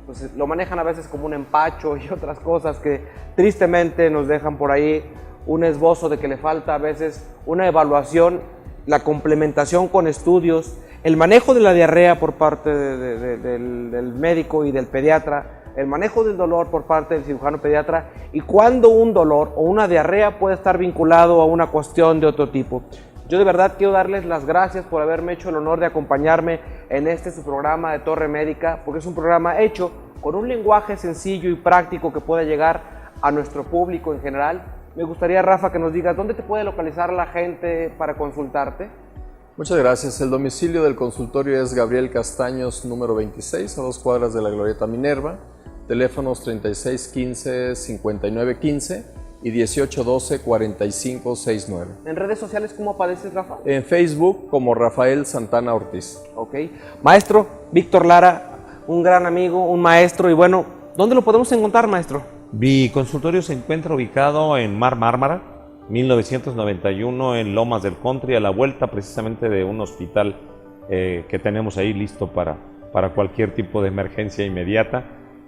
pues lo manejan a veces como un empacho y otras cosas que tristemente nos dejan por ahí un esbozo de que le falta a veces una evaluación, la complementación con estudios, el manejo de la diarrea por parte del médico y del pediatra, el manejo del dolor por parte del cirujano pediatra y cuándo un dolor o una diarrea puede estar vinculado a una cuestión de otro tipo. Yo de verdad quiero darles las gracias por haberme hecho el honor de acompañarme en su programa de Torre Médica, porque es un programa hecho con un lenguaje sencillo y práctico que pueda llegar a nuestro público en general. Me gustaría, Rafa, que nos digas dónde te puede localizar la gente para consultarte. Muchas gracias. El domicilio del consultorio es Gabriel Castaños, número 26, a 2 cuadras de la Glorieta Minerva. Teléfonos 3615-5915 y 1812-4569. ¿En redes sociales cómo apareces, Rafa? En Facebook como Rafael Santana Ortiz. Ok. Maestro Víctor Lara, un gran amigo, un maestro, y bueno, ¿dónde lo podemos encontrar, maestro? Mi consultorio se encuentra ubicado en Mar Mármara, 1991, en Lomas del Country, a la vuelta precisamente de un hospital que tenemos ahí listo para cualquier tipo de emergencia inmediata.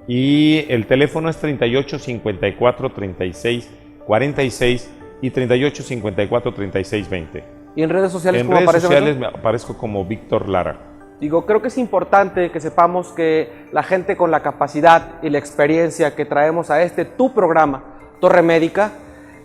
Y el teléfono es 38 54 36 46 y 38 54 36 20. Y en redes sociales, En ¿cómo redes aparece? sociales me aparezco como Víctor Lara. Digo, creo que es importante que sepamos que la gente con la capacidad y la experiencia que traemos a tu programa, Torre Médica,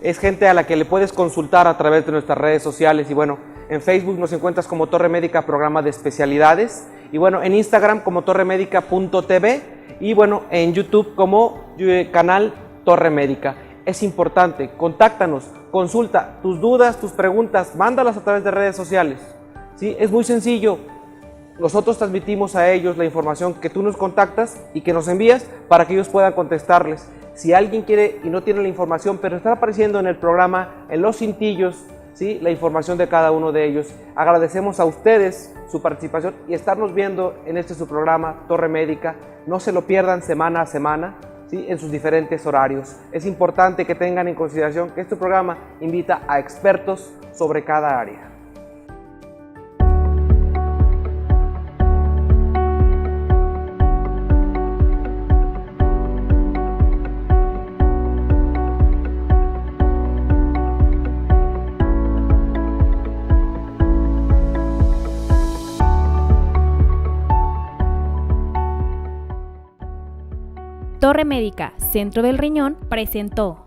es gente a la que le puedes consultar a través de nuestras redes sociales. Y bueno, en Facebook nos encuentras como Torre Médica Programa de Especialidades. Y bueno, en Instagram como torremedica.tv. Y bueno, en YouTube como canal Torre Médica. Es importante, contáctanos, consulta tus dudas, tus preguntas, mándalas a través de redes sociales. ¿Sí? Es muy sencillo. Nosotros transmitimos a ellos la información que tú nos contactas y que nos envías para que ellos puedan contestarles. Si alguien quiere y no tiene la información, pero está apareciendo en el programa, en los cintillos, ¿sí?, la información de cada uno de ellos. Agradecemos a ustedes su participación y estarnos viendo en su programa Torre Médica. No se lo pierdan semana a semana, ¿sí?, en sus diferentes horarios. Es importante que tengan en consideración que este programa invita a expertos sobre cada área. Torre Médica, Centro del Riñón, presentó